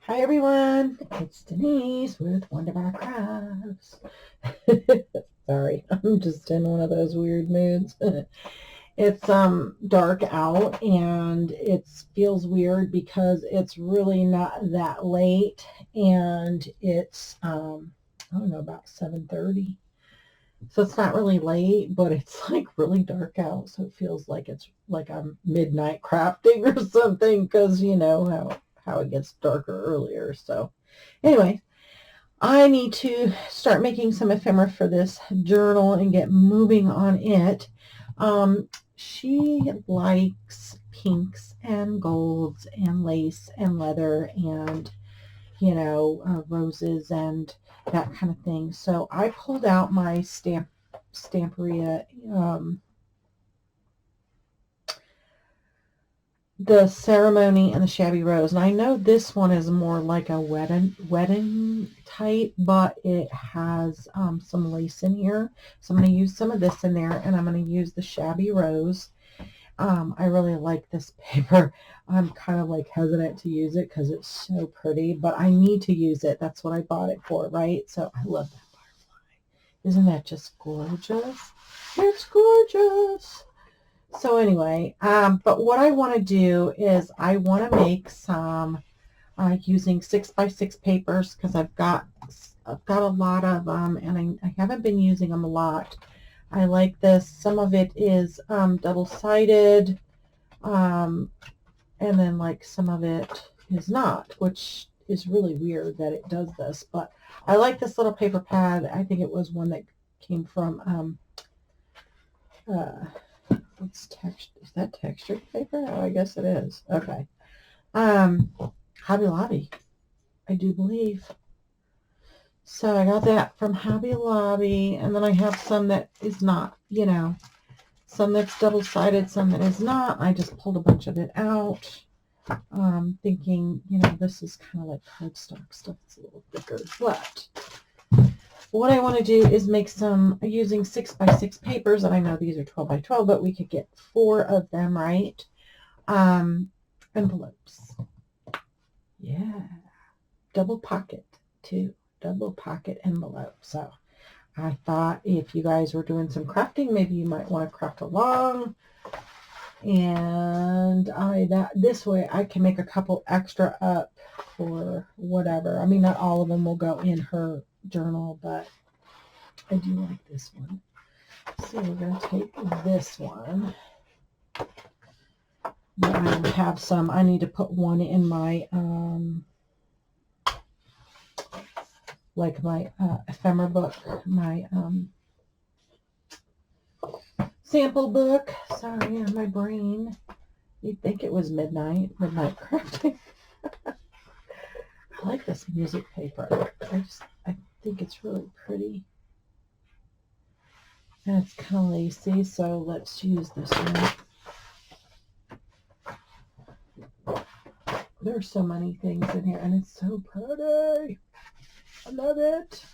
Hi everyone, it's Denise with Wondubar Crafts. Sorry, I'm just in one of those weird moods. It's dark out and it feels weird because it's really not that late and it's I don't know, about 7:30. So it's not really late, but it's like really dark out, so it feels like it's like I'm midnight crafting or something because you know how it gets darker earlier. So anyway, I need to start making some ephemera for this journal and get moving on it. She likes pinks and golds and lace and leather and roses and that kind of thing. So I pulled out my stamperia, the ceremony and the shabby rose. And I know this one is more like a wedding type, but it has some lace in here. So I'm going to use some of this in there, and I'm going to use the shabby rose. I really like this paper. I'm kind of like hesitant to use it because it's so pretty, but I need to use it. That's what I bought it for, right? So I love that butterfly. Isn't that just gorgeous? It's gorgeous. So anyway, but what I want to do is I want to make some using 6x6 papers because I've got a lot of them and I haven't been using them a lot. I like this. Some of it is double-sided, and then like some of it is not, which is really weird that it does this. But I like this little paper pad. I think it was one that came from what's text? Is that textured paper? Oh, I guess it is. Okay. Hobby Lobby, I do believe. So I got that from Hobby Lobby, and then I have some that is not, some that's double-sided, some that is not. I just pulled a bunch of it out, thinking, this is kind of like cardstock stuff. It's a little thicker, but what I want to do is make some using 6x6 papers, and I know these are 12x12, but we could get 4 of them, right? Envelopes. Yeah. Double pocket, too. Double pocket envelope. So I thought if you guys were doing some crafting, maybe you might want to craft along. And this way I can make a couple extra up or whatever. I mean, not all of them will go in her journal, but I do like this one. So we're going to take this one. But I have some. I need to put one in my like my ephemera book, my sample book. Sorry, on my brain. You'd think it was midnight crafting. I like this music paper. I think it's really pretty. And it's kind of lacy, so let's use this one. There's so many things in here, and it's so pretty. I love it.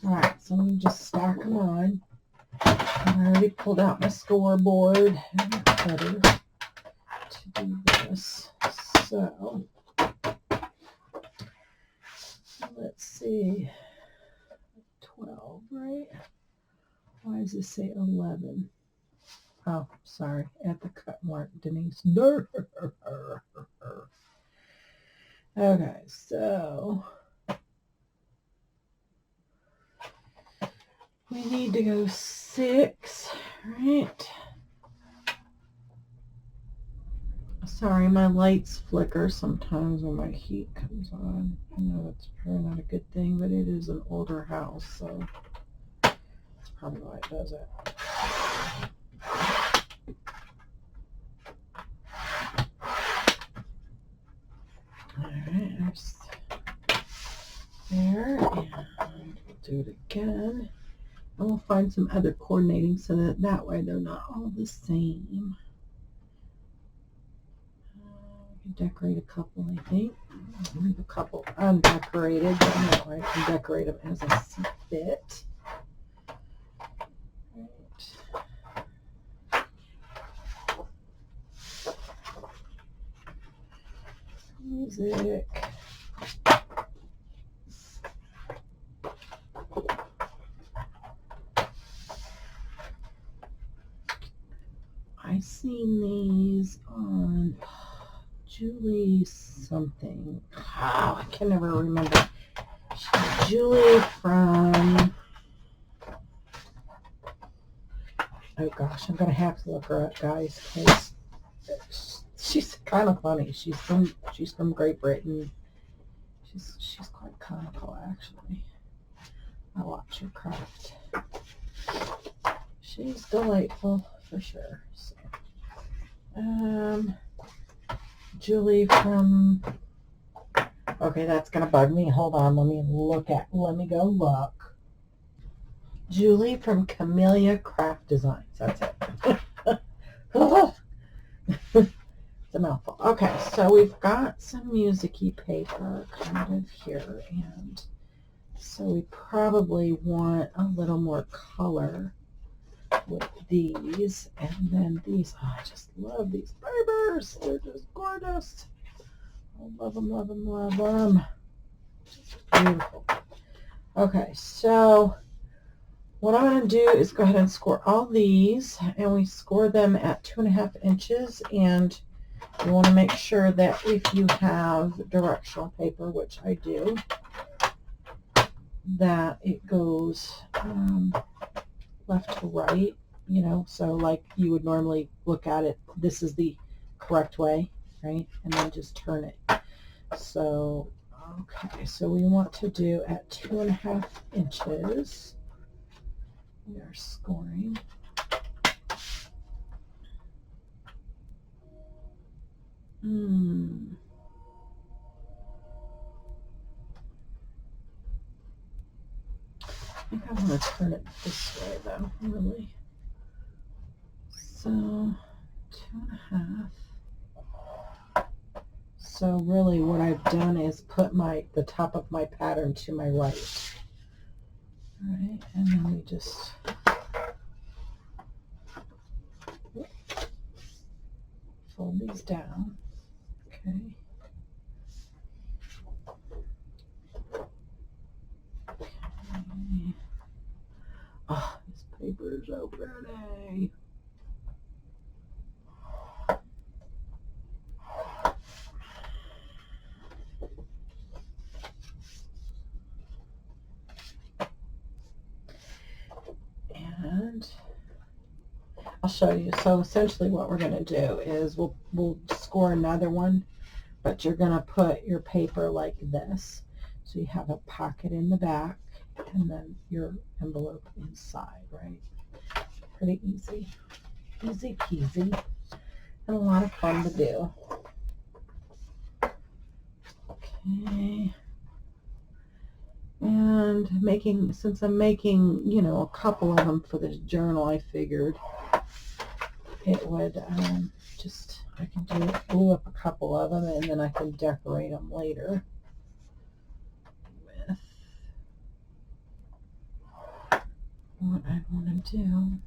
All right, so let me just stack them on. I already pulled out my scoreboard and cutter to do this. So let's see. 12, right? Why does it say 11? Oh, sorry. At the cut mark, Denise. Okay, so we need to go 6, right? Sorry, my lights flicker sometimes when my heat comes on. I know that's probably not a good thing, but it is an older house, so that's probably why it does it. Alright, there's there, and we'll do it again. And we'll find some other coordinating so that way they're not all the same. We can decorate a couple, I think. Leave a couple undecorated, but that way I can decorate them as I see fit. Music. I seen these on Julie something. Oh, I can never remember. Julie from, oh gosh, I'm gonna have to look her up, guys, because she's kind of funny. She's from Great Britain. She's quite comical, actually. I watch her craft. She's delightful for sure. So, Julie from, okay, that's gonna bug me. Hold on, let me go look. Julie from Camellia Craft Designs. That's it. It's a mouthful. Okay, so we've got some music-y paper kind of here, and so we probably want a little more color with these, and then these. Oh, I just love these papers. They're just gorgeous. I love them, love them, love them. Just beautiful. Okay, so what I'm going to do is go ahead and score all these, and we score them at 2.5 inches, and you want to make sure that if you have directional paper, which I do, that it goes left to right, you know, so like you would normally look at it, this is the correct way, right? And then just turn it. So, okay, so we want to do at 2.5 inches. We are scoring. I think I want to turn it this way though, really. So 2.5. So really what I've done is put the top of my pattern to my right. All right, and then we just fold these down. Okay. Oh, this paper is so pretty. And I'll show you. So essentially what we're going to do is we'll score another one, but you're going to put your paper like this. So you have a pocket in the back and then your envelope inside, right? Pretty easy. Easy peasy. And a lot of fun to do. Okay. And since I'm making, you know, a couple of them for this journal, I figured it would I can glue up a couple of them and then I can decorate them later with what I want to do.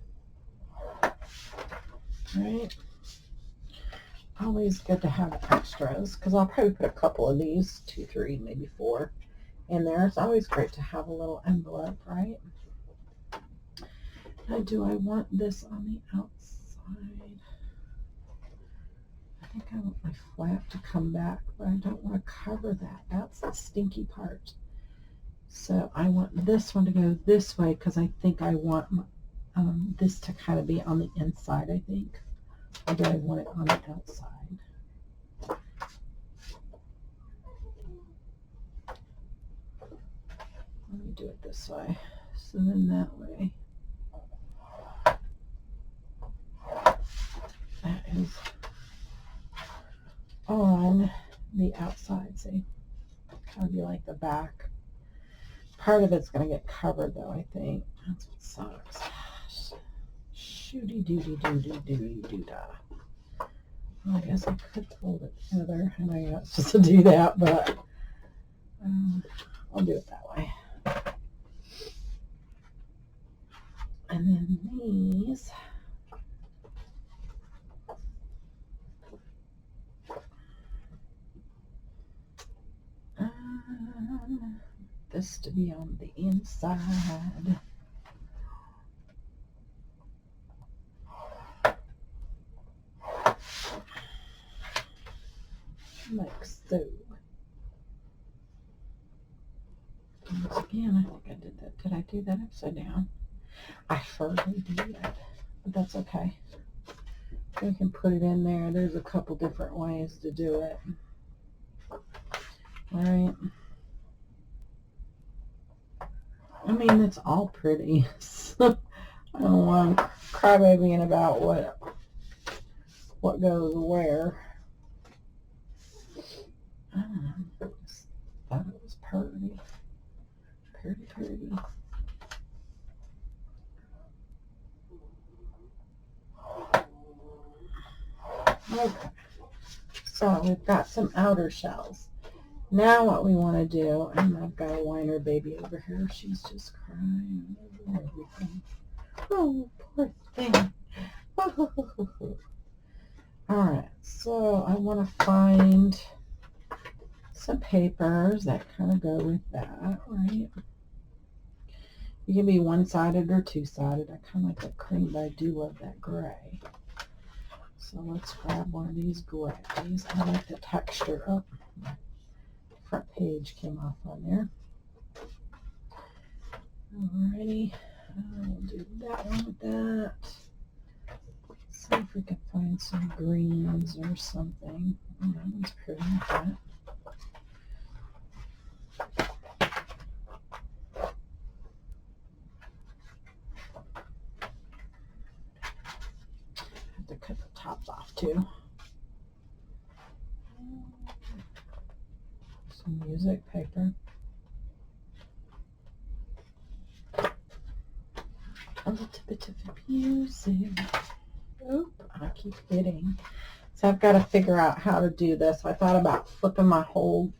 Right? Always good to have extras, because I'll probably put a couple of these, 2, 3, maybe 4 in there. It's always great to have a little envelope, right? Now, do I want this on the outside? I think I want my flap to come back, but I don't want to cover that. That's the stinky part. So I want this one to go this way, because I think I want this to kind of be on the inside, I think. Or do I want it on the outside? Let me do it this way. So then that way, that is on the outside. See, kind of be like the back. Part of it's going to get covered though, I think. That's what sucks. Shooty doody doody doody doo da. Well, I guess I could fold it together, and I got just to do that, but I'll do it that way. And then these, this to be on the inside. like so. Once again, I think I did that. Did I do that upside down? I surely did, but that's okay. We can put it in there. There's a couple different ways to do it. All right. I mean, it's all pretty. So I don't want to crybabying about what goes where. I don't know. Just thought it was pretty. Pretty. Okay. So we've got some outer shells. Now what we want to do, and I've got a whiner baby over here. She's just crying over everything. Oh, poor thing. Alright, so I want to find some papers that kind of go with that, right? You can be one-sided or two-sided. I kind of like that cream, but I do love that gray. So let's grab one of these grays. I like the texture. Oh, front page came off on there. Alrighty, I'll do that one with that. See if we can find some greens or something. Oh, that one's pretty like that. Have to cut the tops off too. Some music paper. A little bit of music. Oop, I keep hitting. So I've got to figure out how to do this. I thought about flipping my whole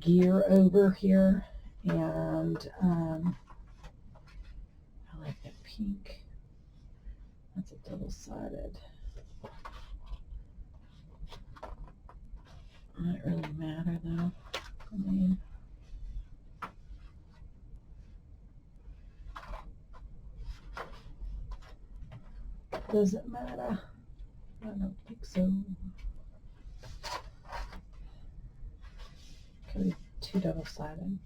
gear over here, and I like that pink. That's a double-sided. Not really matter though. I mean, does it matter? I don't think so. Could be two double-sided.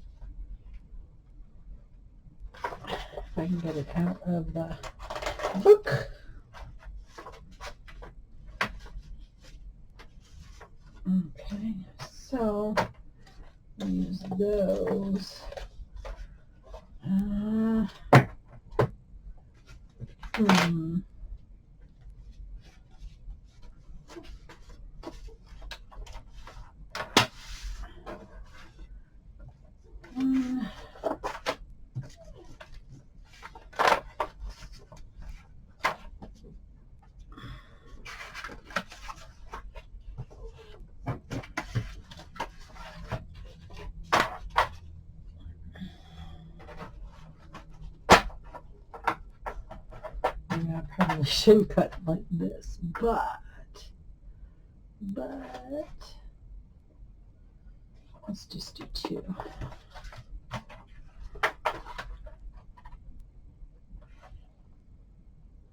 If I can get it out of the book. Okay, so use those. I probably shouldn't cut like this, but let's just do two.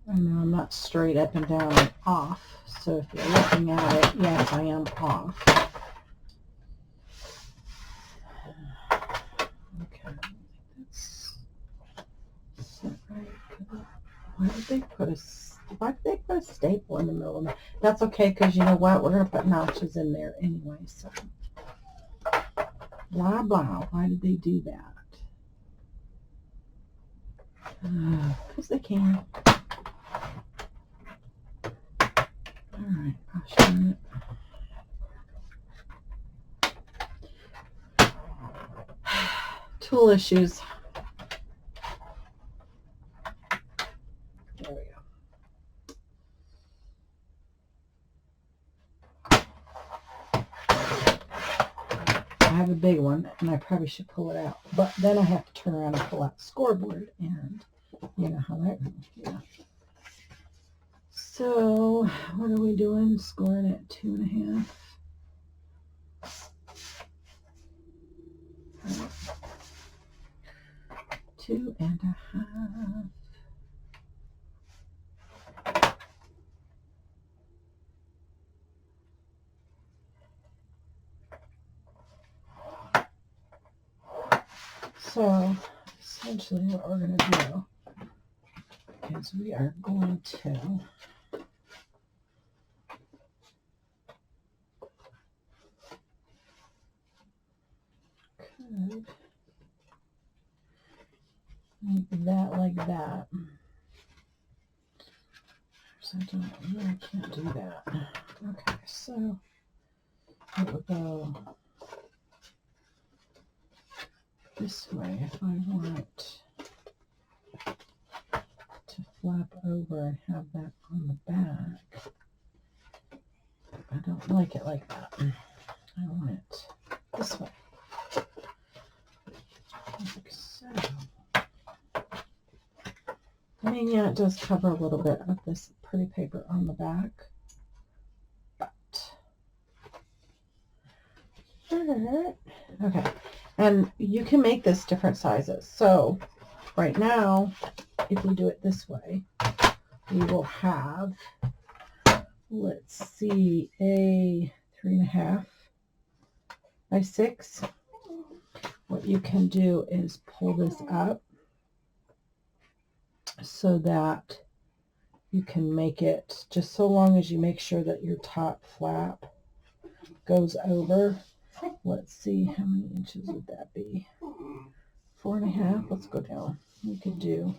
I know I'm not straight up and down and off, so if you're looking at it, yes, I am off. Okay, that's right. Why did they put a staple in the middle of it? That's okay, because you know what? We're going to put notches in there anyway, so. Blah, blah. Why did they do that? Because they can. Alright, I'll show you it. Tool issues. There we go. I have a big one, and I probably should pull it out. But then I have to turn around and pull out the scoreboard, and you know how that goes. Yeah. So, what are we doing? Scoring at 2.5. Right. 2.5. So essentially what we're going to do is we are going to make that like that. So I can't do that. Okay, so it would go this way if I want to flap over and have that on the back. I don't like it like that. I want it this way. Like so. I mean, yeah, it does cover a little bit of this pretty paper on the back, but okay. And you can make this different sizes. So right now, if we do it this way, we will have, let's see, a 3.5 by 6. What you can do is pull this up so that you can make it, just so long as you make sure that your top flap goes over. Let's see, how many inches would that be? 4.5. Let's go down. We could do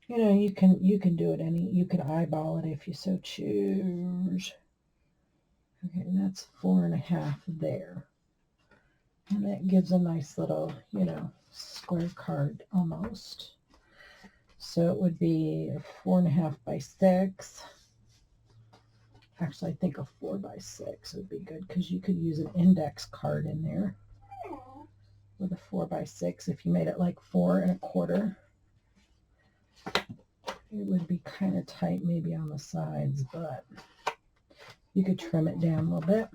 you know, you can do it you can eyeball it if you so choose. Okay, that's 4.5 there. And that gives a nice little, you know, square card almost. So it would be a 4.5 by 6. Actually, I think a 4 by 6 would be good because you could use an index card in there with a 4 by 6. If you made it like 4.25, it would be kind of tight maybe on the sides, but you could trim it down a little bit.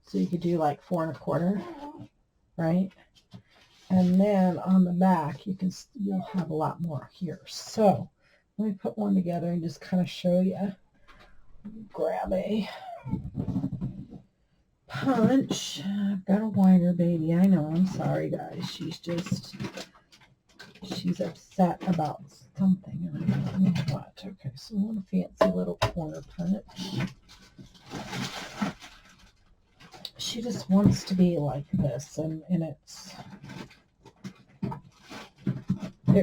So you could do like 4.25, right? And then on the back, you'll have a lot more here. So let me put one together and just kind of show you. Grab a punch. I've got a whiner baby. I know. I'm sorry, guys. She's upset about something, and I don't know what. Okay, so I want a fancy little corner punch. She just wants to be like this, and it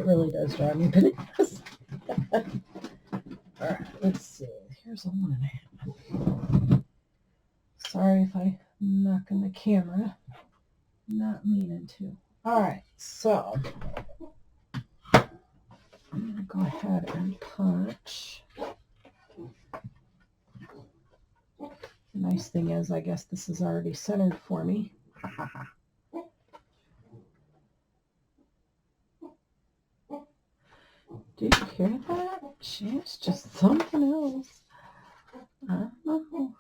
really does drive me bananas. All right, let's see. Here's a 1.5. Sorry if I knock on the camera. Not meaning to. All right, so I'm going to go ahead and punch. The nice thing is, I guess this is already centered for me. Do you hear that? She's just something else. I don't know.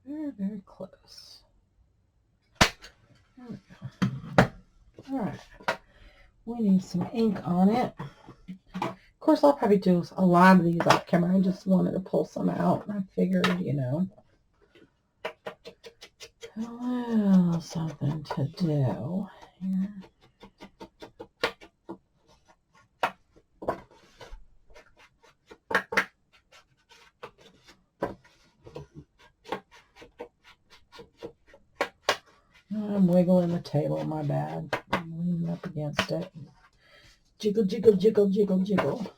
Very, very close. There we go. All right. We need some ink on it. Of course, I'll probably do a lot of these off camera. I just wanted to pull some out. I figured, you know, a little something to do here. I'm wiggling the table, my bad. I'm leaning up against it. Jiggle, jiggle, jiggle, jiggle, jiggle.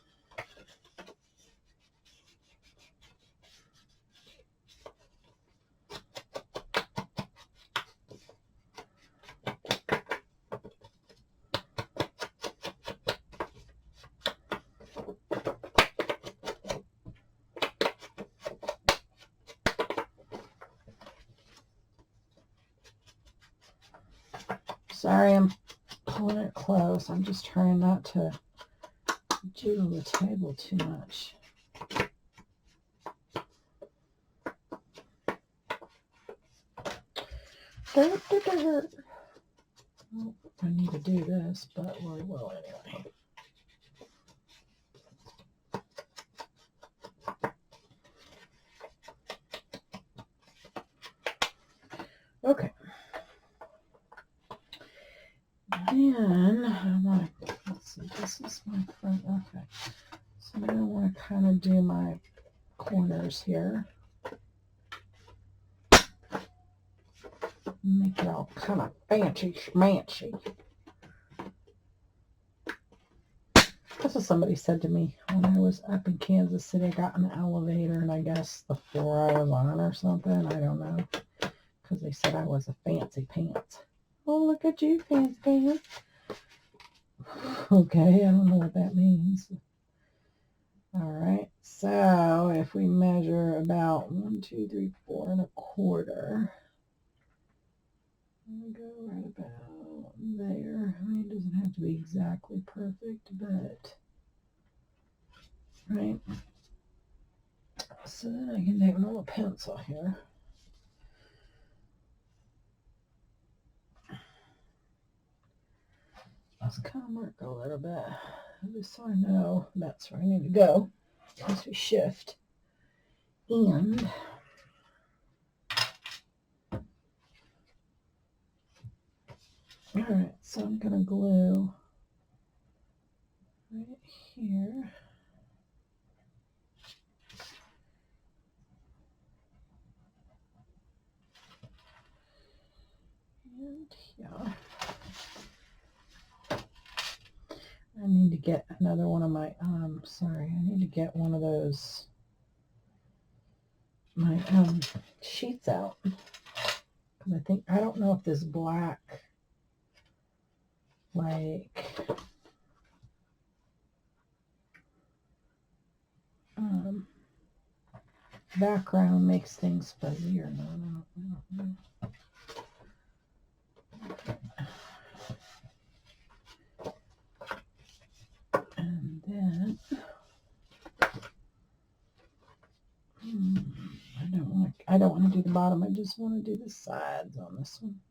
Sorry, I'm pulling it close. I'm just trying not to jiggle the table too much. Well, I need to do this, but we will anyway. Okay. Then I want to, let's see, this is my front. Okay. So now I want to kind of do my corners here. Make it all kind of fancy schmancy. That's what somebody said to me when I was up in Kansas City. I got in the elevator, and I guess the floor I was on or something, I don't know, because they said I was a fancy pants. Oh, look at you, fancy pants. Okay, I don't know what that means. All right, so if we measure about 1, 2, 3, 4 1/4, we go right about there. I mean, it doesn't have to be exactly perfect, but right. So then I can take an old pencil here. Let's kind of mark a little bit, just so I know that's where I need to go as we shift. And all right, so I'm going to glue right here. And here. I need to get another one of my, sorry, I need to get one of those, my sheets out. Because I think, I don't know if this black, like, background makes things fuzzy or not. I don't know. And then I don't want to do the bottom. I just want to do the sides on this one.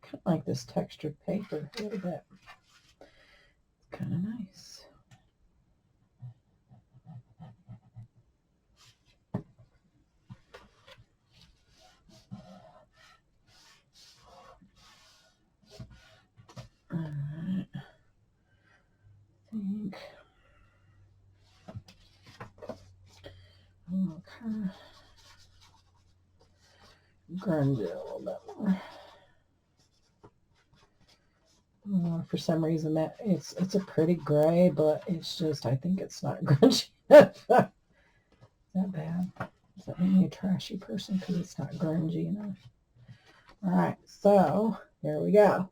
Kind of like this textured paper a little bit. It's kind of nice. All right. I think I'm going to kind of grunge it a little bit more. For some reason that it's a pretty gray, but it's just, I think it's not grungy enough. Is that bad? Does that make me a trashy person because it's not grungy enough? All right, so here we go.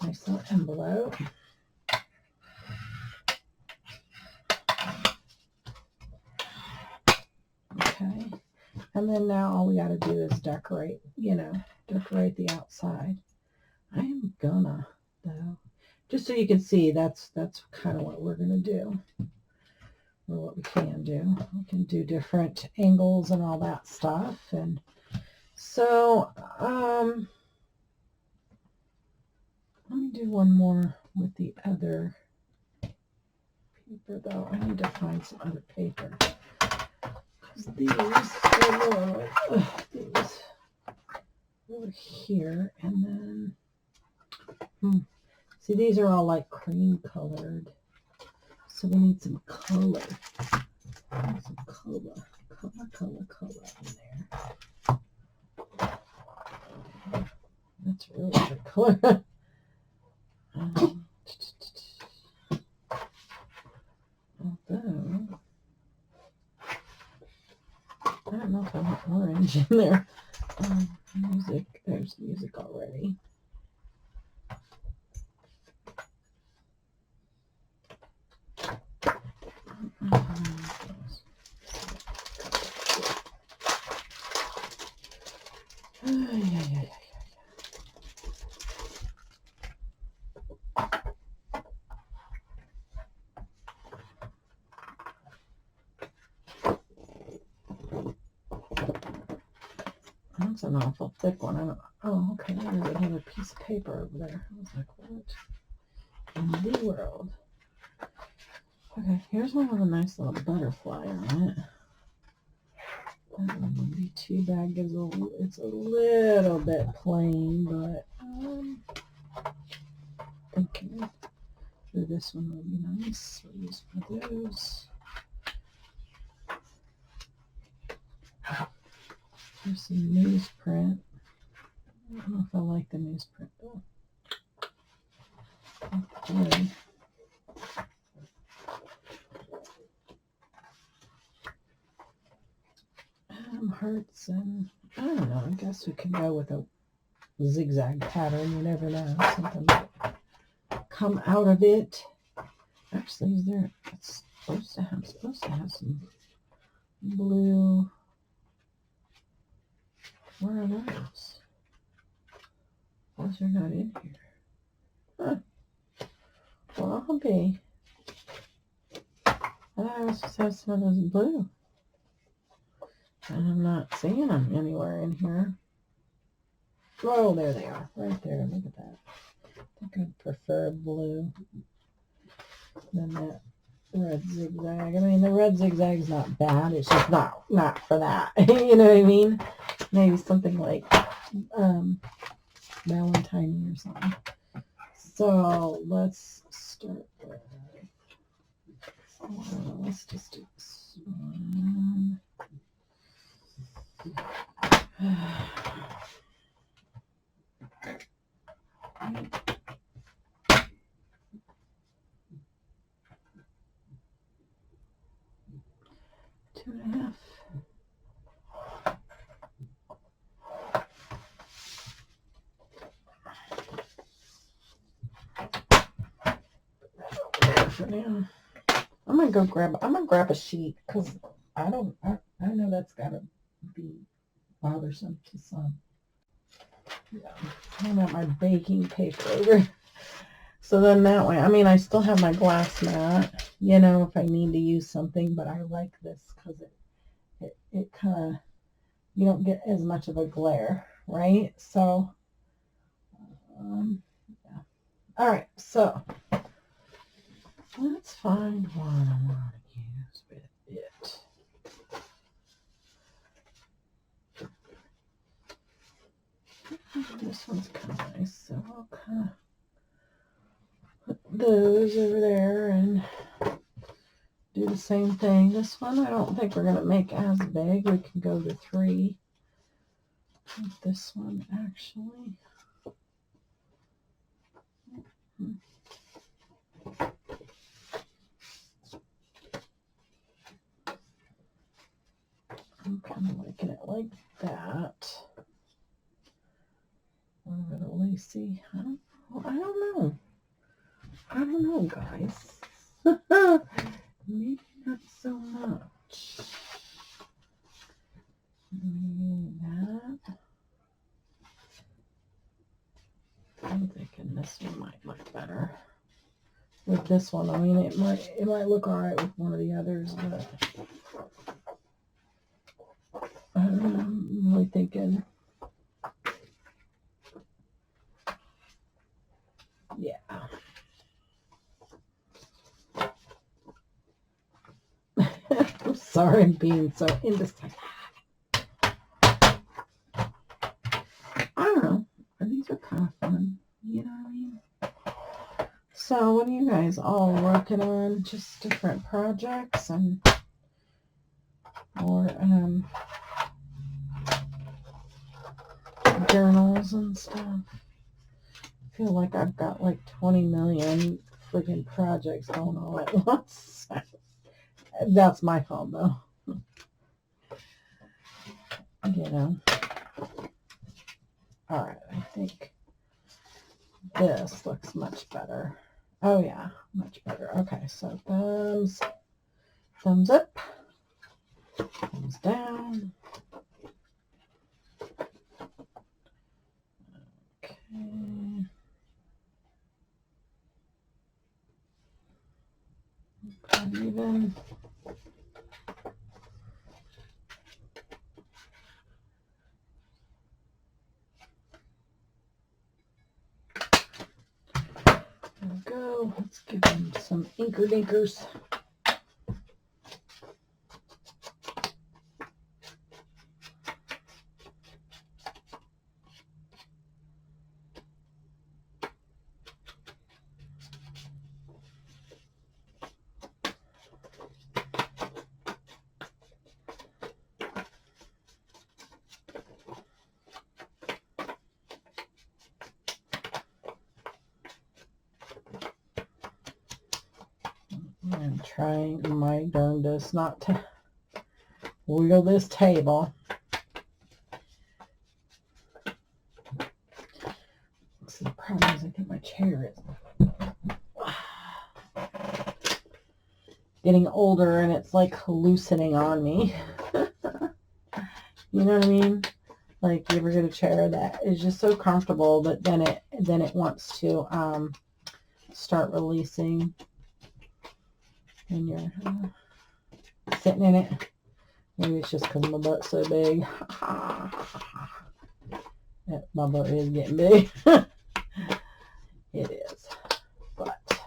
Nice little envelope. Okay, and then now all we got to do is decorate, decorate the outside. I am gonna, though, just so you can see, that's kind of what we're gonna do, or what we can do. We can do different angles and all that stuff. And so let me do one more with the other paper, though. I need to find some other paper. These over here, and then see, these are all like cream colored, so we need some color. Some color in there. That's really good color. Although I don't know if I want orange in there. Music, there's music already. That's an awful thick one. Oh, okay, there's another piece of paper over there. I was like, what in the world? Okay, here's one with a nice little butterfly on it. That wouldn't be too bad because it's a little bit plain, but thinking this one would be nice. We'll use one of those. There's some newsprint. I don't know if I like the newsprint though. Okay. Hearts, and I don't know. I guess we could go with a zigzag pattern. You never know. Something might come out of it. Actually, is there? It's supposed to have some blue. Where are those? Those are not in here. Huh. Well, I'll be. I thought I was supposed to have some of those blue. And I'm not seeing them anywhere in here. Oh, there they are. Right there. Look at that. I think I'd prefer blue than that red zigzag. I mean, the red zigzag's not bad. It's just not for that. You know what I mean? Maybe something like Valentine or something. So let's start with, let's just do this one. 2.5. For now, I'm gonna grab a sheet because I know that's gotta be bothersome to some. Yeah, I got my baking paper over. So then that way, I mean, I still have my glass mat, you know, if I need to use something, but I like this because it kind of, you don't get as much of a glare, right? So, yeah. All right, so let's find one I want to use with it. This one's kind of nice, so I'll kind of put those over there and do the same thing. This one I don't think we're going to make as big. We can go to 3. This one actually. I'm kind of liking it like that. A little bit of lacy. I don't know, guys. Maybe not so much. Maybe that. I'm thinking this one might look better with this one. I mean, it might look all right with one of the others, but I'm really thinking, yeah. I'm sorry I'm being so indecisive. I don't know. These are kind of fun. You know what I mean? So what are you guys all working on? Just different projects or journals and stuff? I feel like I've got like 20 million freaking projects going all at once. That's my fault though. You know. All right, I think this looks much better. Oh yeah, much better. Okay, so thumbs up, thumbs down. Okay. Even. So let's give them some inker dinkers. I'm trying my darndest not to wheel this table. So the problem is I think my chair is getting older and it's like loosening on me. You know what I mean? Like, you ever get a chair that is just so comfortable, but then it wants to start releasing when you're sitting in it. Maybe it's just because my butt's so big. Yeah, my butt is getting big. It is. But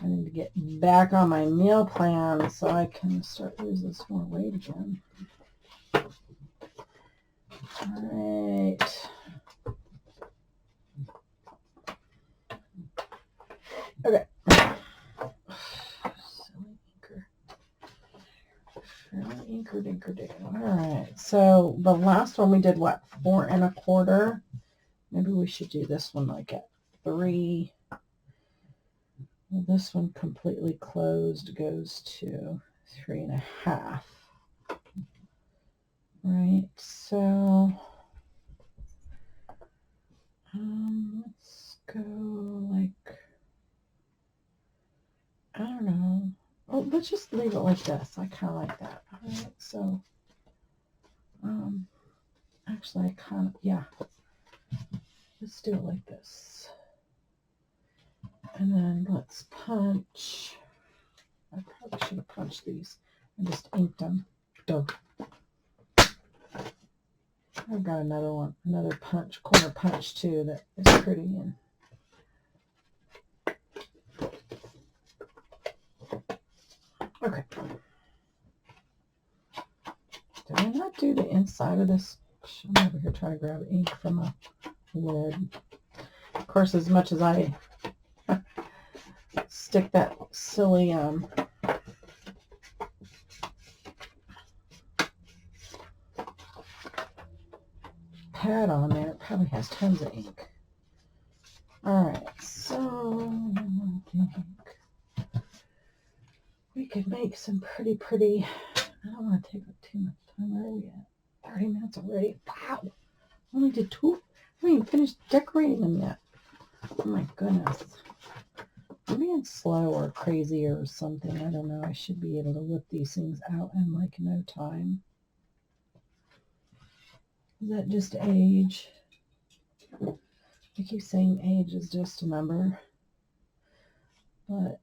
I need to get back on my meal plan so I can start losing some more weight again. All right. Okay. Inker dinker ding. All right. So the last one we did, what, 4 1/4? Maybe we should do this one like at 3. Well, this one completely closed goes to 3 1/2. Right. So let's go like, I don't know. Oh, let's just leave it like this. I kind of like that. All right, so, actually, I kind of, yeah. Let's do it like this. And then let's punch. I probably should have punched these. I just inked them. Duh. I've got another one, another punch, corner punch too, that is pretty. And okay. Did I not do the inside of this? I'm over here trying to grab ink from a lid. Of course, as much as I stick that silly pad on there, it probably has tons of ink. All right, so I think we could make some pretty, I don't want to take up too much time. Where are we at? 30 minutes already. Wow. Only did 2. I haven't even finished decorating them yet. Oh my goodness. I'm being slow or crazy or something. I don't know. I should be able to whip these things out in like no time. Is that just age? I keep saying age is just a number. But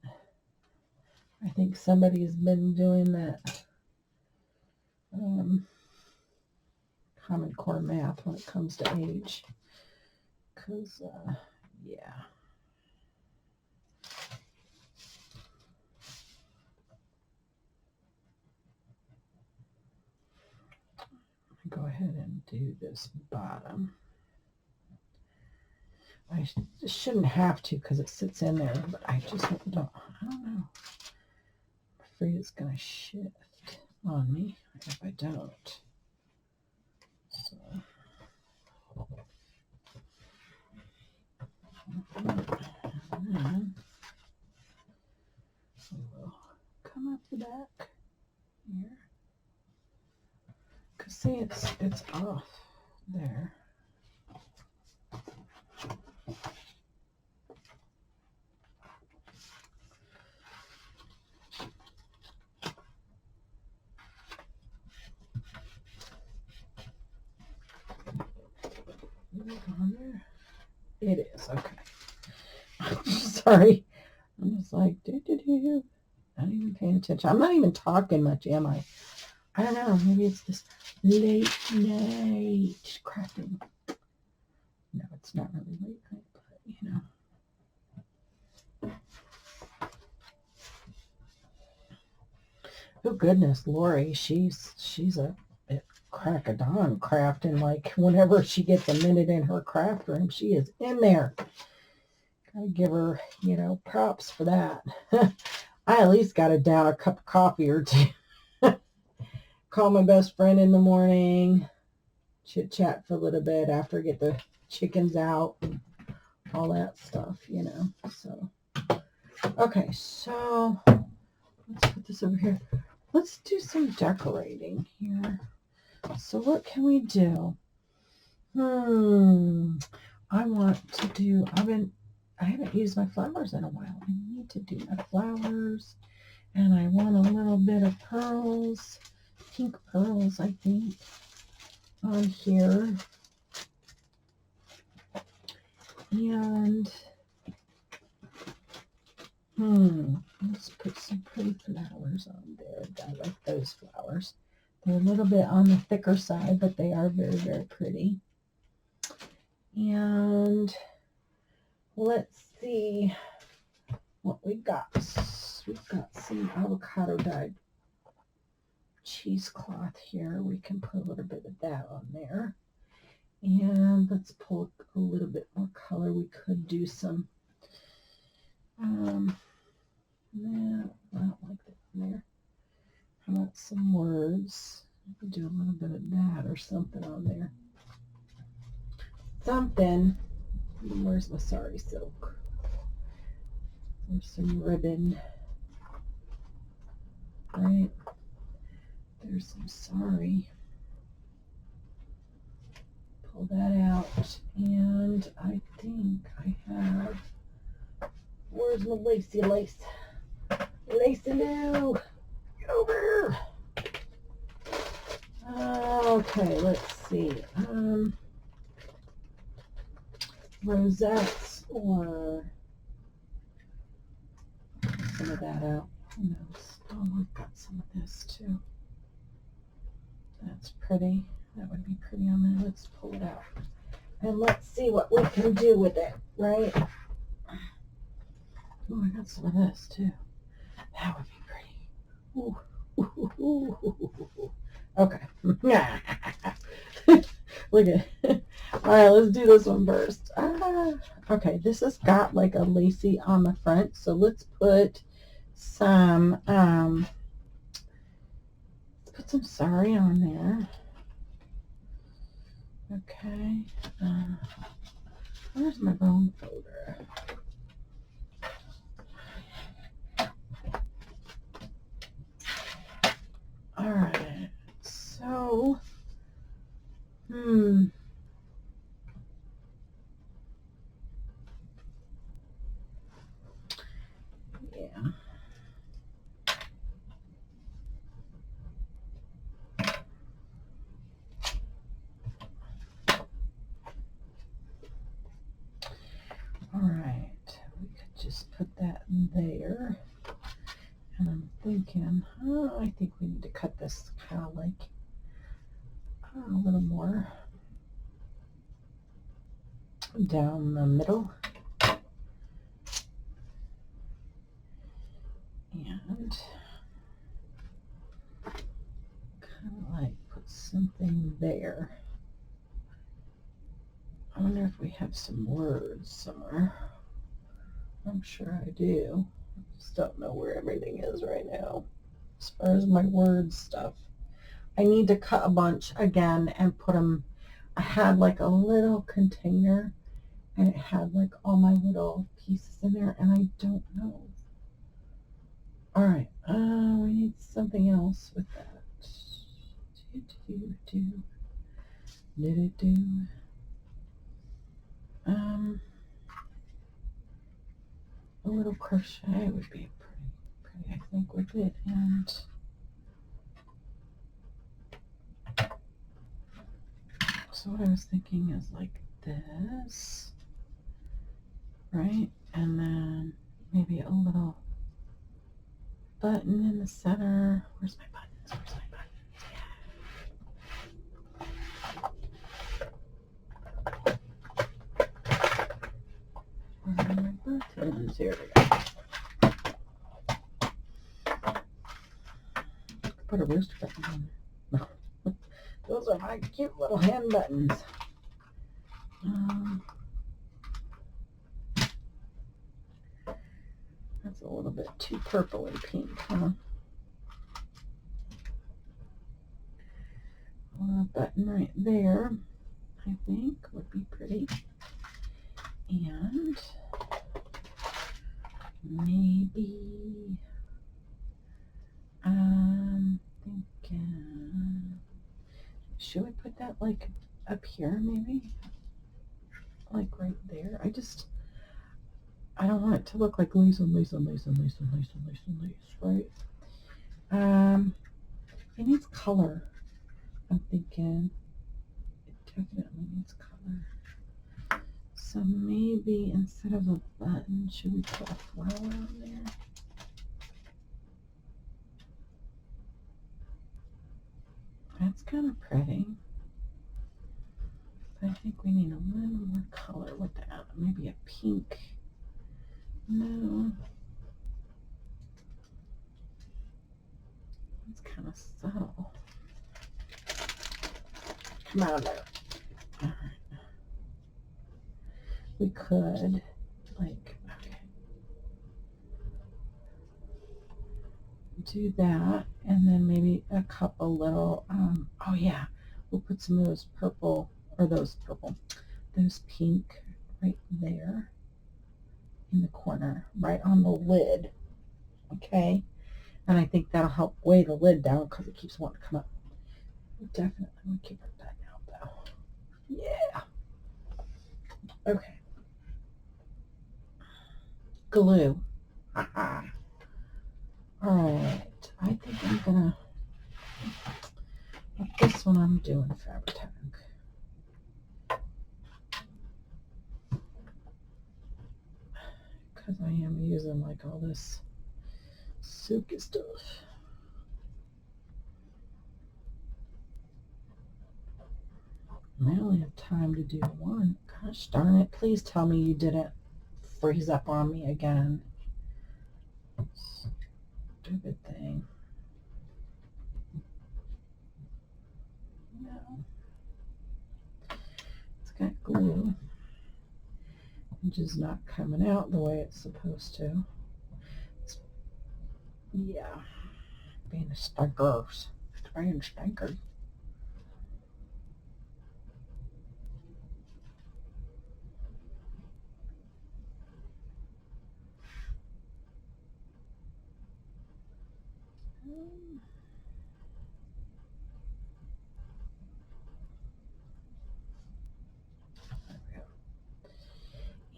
I think somebody's been doing that Common Core math when it comes to age. Because, yeah. Go ahead and do this bottom. I shouldn't have to because it sits in there, but I just don't, I don't know. I'm afraid it's going to shift on me if I don't. So. And then we'll come up the back here. Because see, it's off there. It is, okay. Sorry. I'm just like, not even paying attention. I'm not even talking much, am I? I don't know. Maybe it's this late night crafting. No, it's not really late night, but you know. Oh goodness, Lori, she's a crack of dawn crafting. Like whenever she gets a minute in her craft room, she is in there. Gotta give her, props for that. I at least got to down a cup of coffee or two. Call my best friend in the morning, chit chat for a little bit after I get the chickens out and all that stuff, So, okay, so let's put this over here. Let's do some decorating here. So what can we do? I want to do, I haven't used my flowers in a while. I need to do my flowers. And I want a little bit of pearls, pink pearls, I think, on here. And, let's put some pretty flowers on there. I like those flowers. They're a little bit on the thicker side, but they are very, very pretty. And let's see what we got. We've got some avocado dyed cheesecloth here. We can put a little bit of that on there. And let's pull a little bit more color. We could do some, no, I don't like that in there. How about some words? We could do a little bit of that or something on there. Something. Where's my sari silk? There's some ribbon. Right? There's some sari. Pull that out. And I think I have, where's my lacy lace? Lacy Lou! Get over here! Okay, let's see. Rosettes or some of that out. Who knows? Oh, I've got some of this too. That's pretty. That would be pretty on there. Let's pull it out. And let's see what we can do with it, right? Oh, I got some of this too. That would be pretty. Ooh. Okay. Look at it. All right, let's do this one first. Okay, this has got like a lacy on the front, so let's put some sari on there. Okay. Where's my bone folder? All right. So, yeah. All right. We could just put that in there. And I'm thinking, I think we need to cut this kind of like a little more down the middle. And kind of like put something there. I wonder if we have some words somewhere. I'm sure I do. I just don't know where everything is right now as far as my word stuff. I need to cut a bunch again and put them. I had like a little container and it had like all my little pieces in there and I don't know. All right, we need something else with that. A little crochet would be pretty, I think, with it. And so what I was thinking is like this, right? And then maybe a little button in the center. Where's my buttons? Where's my buttons? buttons. Here we go. Put a rooster button on there. No. Those are my cute little hand buttons. That's a little bit too purpley pink, huh? A button right there, I think, would be pretty. And maybe thinking, should we put that like up here maybe? Like right there. I don't want it to look like lace and lace and lace and lace and lace and lace and lace, right? It needs color. I'm thinking it definitely needs color. So maybe instead of a button, should we put a flower on there? That's kind of pretty. I think we need a little more color with that. Maybe a pink. No. It's kind of subtle. Come out of there. All right. We could, like, okay, do that, and then maybe a couple little, oh yeah, we'll put some of those purple, or those pink right there in the corner, right on the lid, okay? And I think that'll help weigh the lid down because it keeps wanting to come up. We definitely want to keep it back out though. Yeah. Okay. Glue. All right. I think I'm gonna. With this one, I'm doing Fabri-Tac. Because I am using like all this silky stuff. I only have time to do one. Gosh darn it. Please tell me you didn't freeze up on me again. Stupid thing. No. It's got glue. Which is not coming out the way it's supposed to. Yeah. Being a stinker. Being a stinker.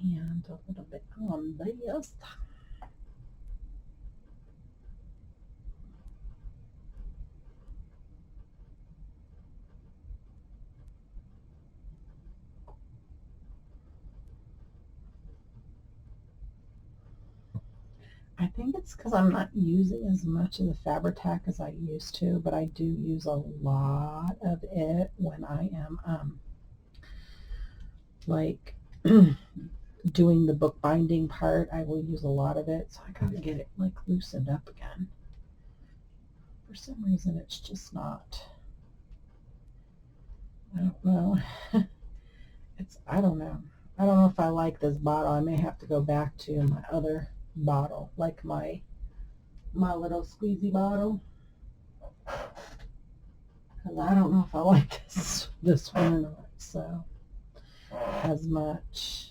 And a little bit on this. I think it's because I'm not using as much of the Fabri-Tac as I used to, but I do use a lot of it when I am like doing the bookbinding part. I will use a lot of it, so I gotta get it like loosened up again. For some reason, it's just not. I don't know. I don't know. I don't know if I like this bottle. I may have to go back to my other bottle, like my little squeezy bottle, because I don't know if I like this one or not. So as much.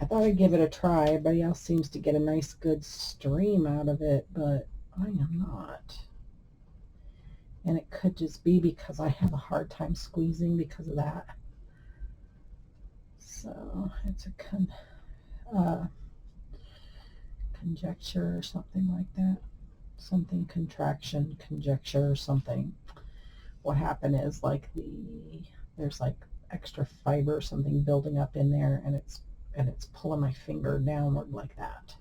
I thought I'd give it a try. Everybody else seems to get a nice good stream out of it, but I am not. And it could just be because I have a hard time squeezing because of that. So it's a conjecture or something like that. Something contraction, conjecture or something. What happened is like there's like extra fiber or something building up in there, and it's pulling my finger downward like that.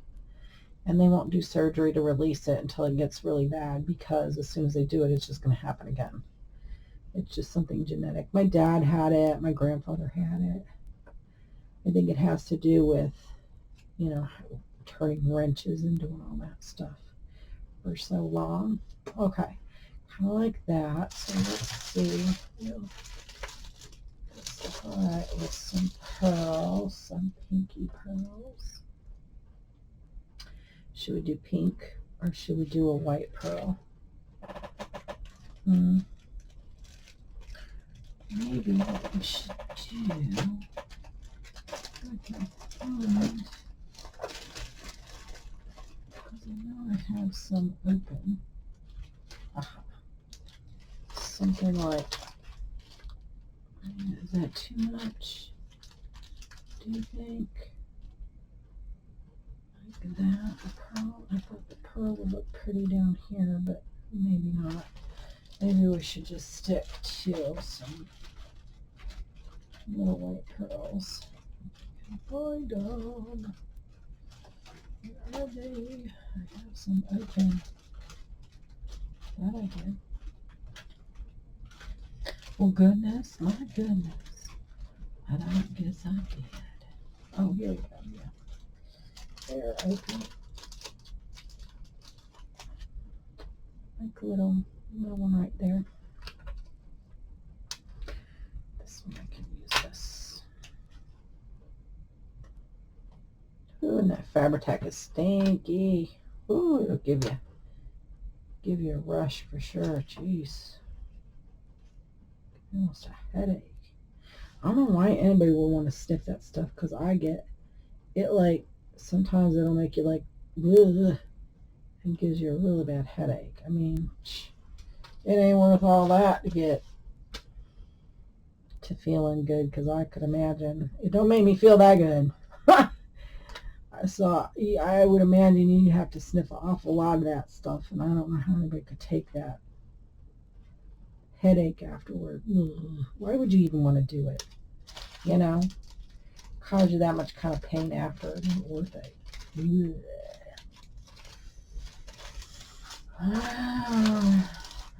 And they won't do surgery to release it until it gets really bad, because as soon as they do it, it's just going to happen again. It's just something genetic. My dad had it. My grandfather had it. I think it has to do with you know, turning wrenches and doing all that stuff for so long. Okay, kind of like that. So let's see. Alright, with some pearls, some pinky pearls. Should we do pink or should we do a white pearl? Maybe what we should do, because I know I have some open. Something like, is that too much? Do you think? Like that, the pearl, I thought the pearl would look pretty down here, but maybe not. Maybe we should just stick to some little white pearls. Boy, dog. Where are they? I have some open. That I did. Well, goodness, my goodness. I don't guess I did. Oh, here we go. Yeah. They're open. Like a little one right there. This one I can use this. Ooh, and that Fabri-Tac is stinky. Ooh, it'll give you a rush for sure. Jeez. Almost a headache. I don't know why anybody would want to sniff that stuff, because I get it, like, sometimes it'll make you like, ugh, and gives you a really bad headache. I mean, it ain't worth all that to get to feeling good, because I could imagine it don't make me feel that good. So I would imagine you have to sniff an awful lot of that stuff, and I don't know how anybody could take that headache afterward. Ugh. Why would you even want to do it? You know, cause you that much kind of pain after. It ain't worth it.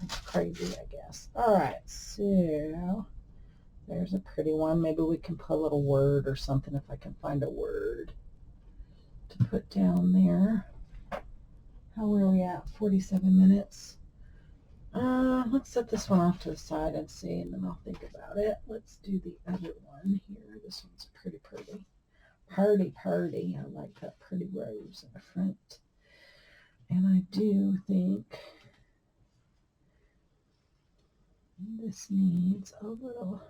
That's crazy, I guess. All right, so there's a pretty one. Maybe we can put a little word or something, if I can find a word to put down there. How are we at? 47 minutes. Let's set this one off to the side and see, and then I'll think about it. Let's do the other one here. This one's pretty. Party. I like that pretty rose in the front. And I do think this needs a little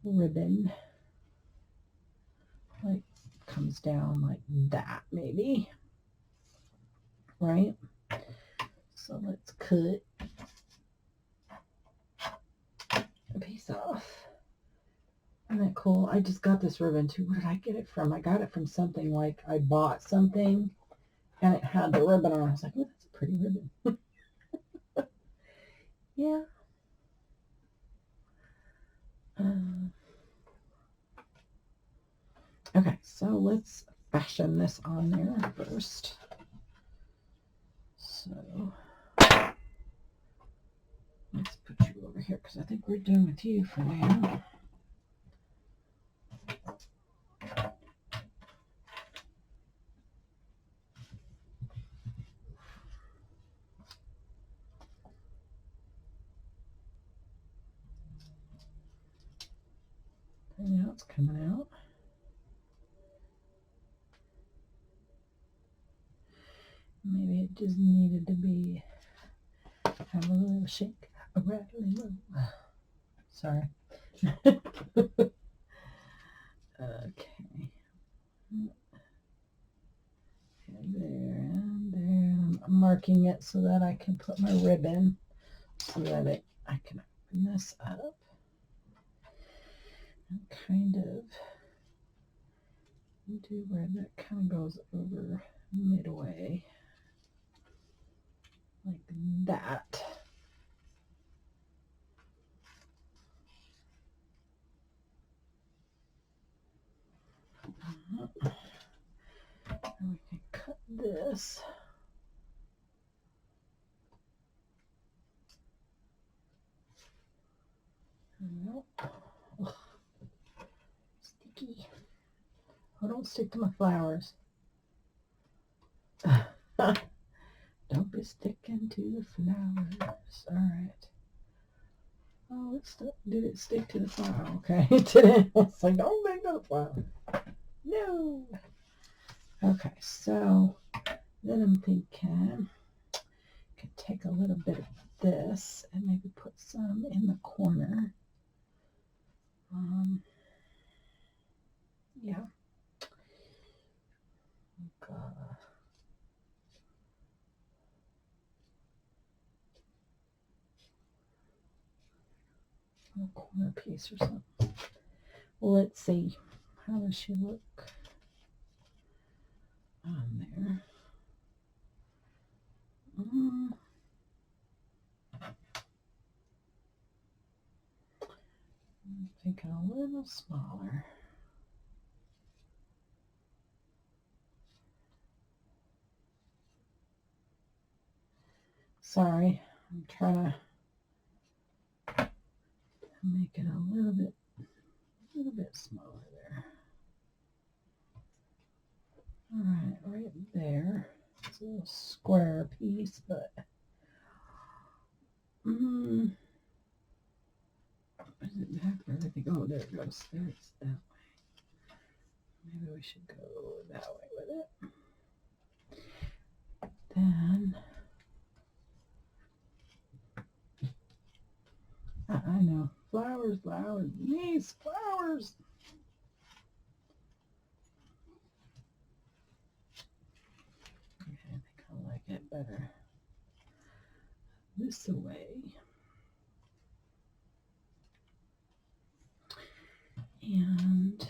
ribbon. Like, comes down like that, maybe. Right? So let's cut a piece off. Isn't that cool? I just got this ribbon too. Where did I get it from? I got it from something, like I bought something and it had the ribbon on. I was like, oh, that's a pretty ribbon. Yeah. Okay, so let's fashion this on there first. So let's put you over here, because I think we're done with you for now. And now it's coming out. Maybe it just needed to be, have a little shake, a rattling roll. Sorry. Okay. And there. I'm marking it so that I can put my ribbon, so that I can open this up and kind of do where that kind of goes over midway, like that. And we can cut this. Nope. Sticky. don't stick to my flowers. Don't be sticking to the flowers. All right. Oh, did it stick to the flower? Okay, it didn't. It's like, don't make no flower. No. Okay, so then I'm thinking I could take a little bit of this and maybe put some in the corner. Yeah. A corner piece or something. Let's see. How does she look on there? I'm thinking a little smaller. Sorry, I'm trying to make it a little bit smaller there. All right there. It's a little square piece, but is it back or everything? Oh, there it goes. There's that way. Maybe we should go that way with it. Then I know. Flowers, these flowers. Okay, I think I like it better this way. And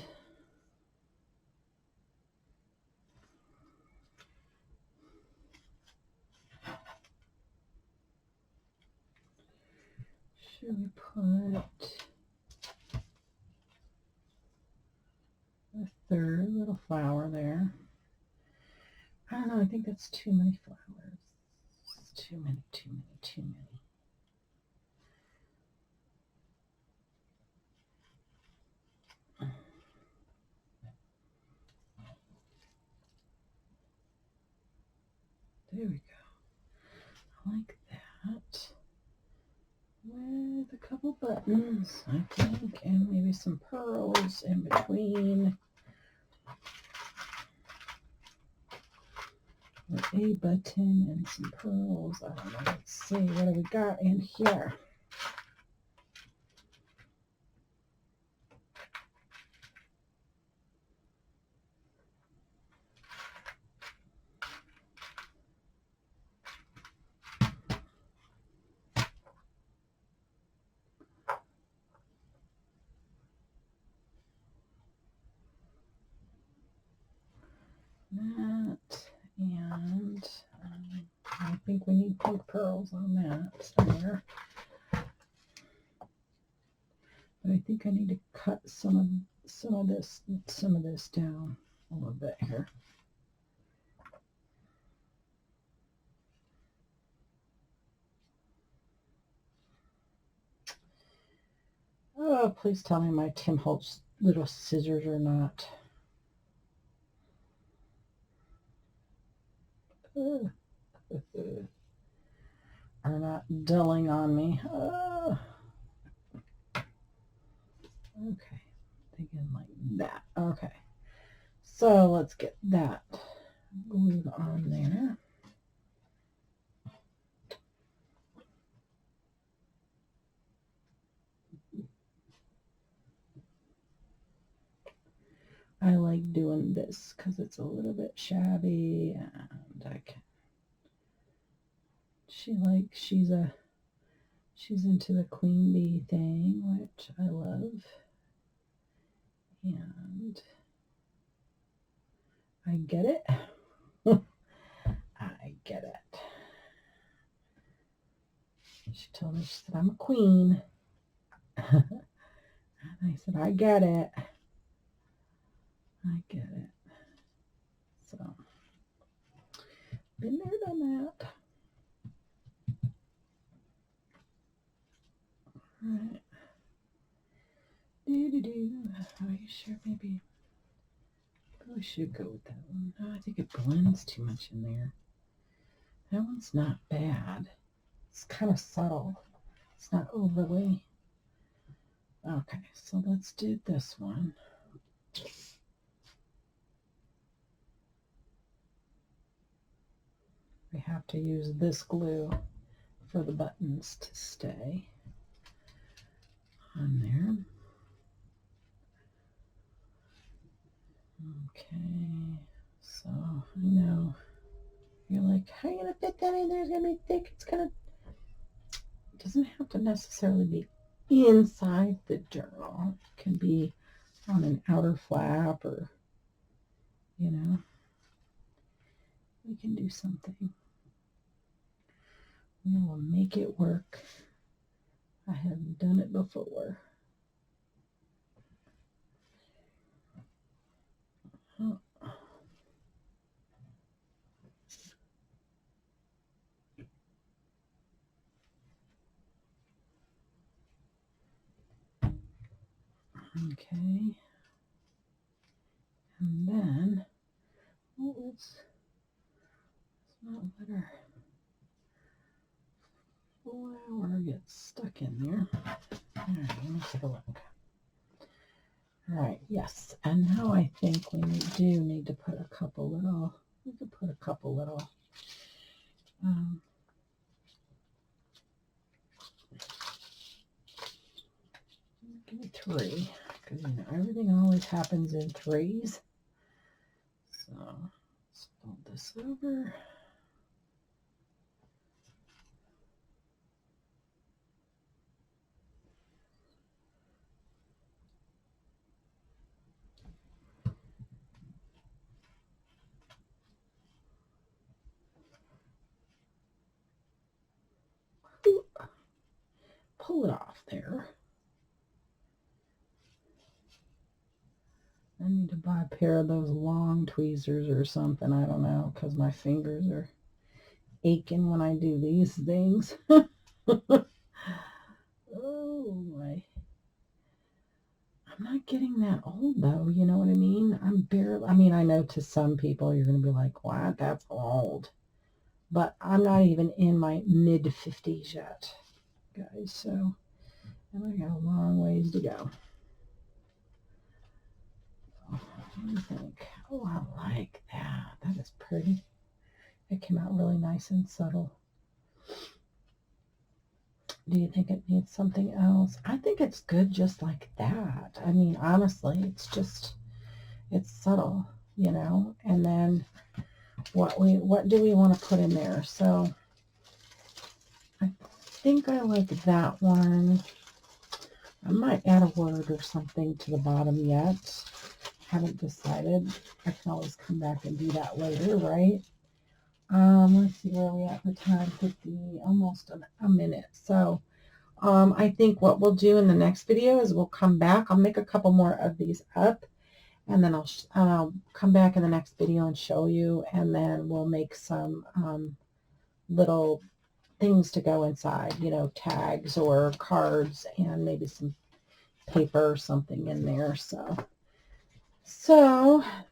should we put a third little flower there? I don't know. I think that's too many flowers. It's too many. There we go. I like that. With a couple buttons, I think, and maybe some pearls in between. With a button and some pearls. I don't know. Let's see. What do we got in here? That, and I think we need pink pearls on that somewhere. But I think I need to cut some of this down a little bit here. Oh, please tell me my Tim Holtz little scissors are not. Are not dulling on me. Okay, thinking like that. Okay, so let's get that glued on there. I like doing this because it's a little bit shabby, and I can. She's into the queen bee thing, which I love, and I get it. I get it. She told me, she said, I'm a queen. And I said, I get it. I get it. So, been there, done that. All right. Are you sure? Maybe go I should go with that one. No, I think it blends too much in there. That one's not bad. It's kind of subtle. It's not overly. Okay, so let's do this one. We have to use this glue for the buttons to stay on there. Okay, so I know you're like, how are you gonna fit that in there? It's gonna be thick. It doesn't have to necessarily be inside the journal. It can be on an outer flap, or we can do something. We will make it work. I have done it before. Oh. Okay. And then, let's not let our flower get stuck in there. All right, let me take a look. All right, yes. And now I think we do need to put a couple little, give me 3, because everything always happens in 3s. So let's fold this over. Pull it off there. I need to buy a pair of those long tweezers or something. I don't know, because my fingers are aching when I do these things. Oh my. I'm not getting that old though, you know what I mean? I know to some people you're going to be like, what? That's old. But I'm not even in my mid-50s yet, guys. So I got a long ways to go. What do you think? Oh, I like that. That is pretty. It came out really nice and subtle. Do you think it needs something else? I think it's good just like that. I mean, honestly, it's subtle, and then what do we want to put in there? So I think I like that one. I might add a word or something to the bottom yet. Haven't decided. I can always come back and do that later, right? Let's see where we at for time. 50, almost a minute. So I think what we'll do in the next video is we'll come back. I'll make a couple more of these up, and then I'll come back in the next video and show you, and then we'll make some little things to go inside, tags or cards, and maybe some paper or something in there. So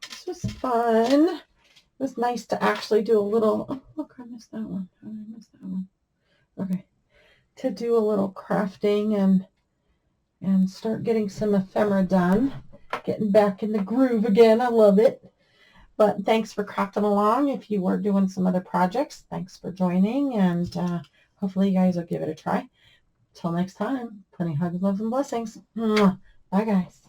this was fun. It was nice to actually do a little, oh, look, I missed that one. How did I miss that one? Okay. To do a little crafting and start getting some ephemera done. Getting back in the groove again. I love it. But thanks for crafting along. If you were doing some other projects, thanks for joining. And hopefully you guys will give it a try. Till next time, plenty of hugs, loves, and blessings. Bye, guys.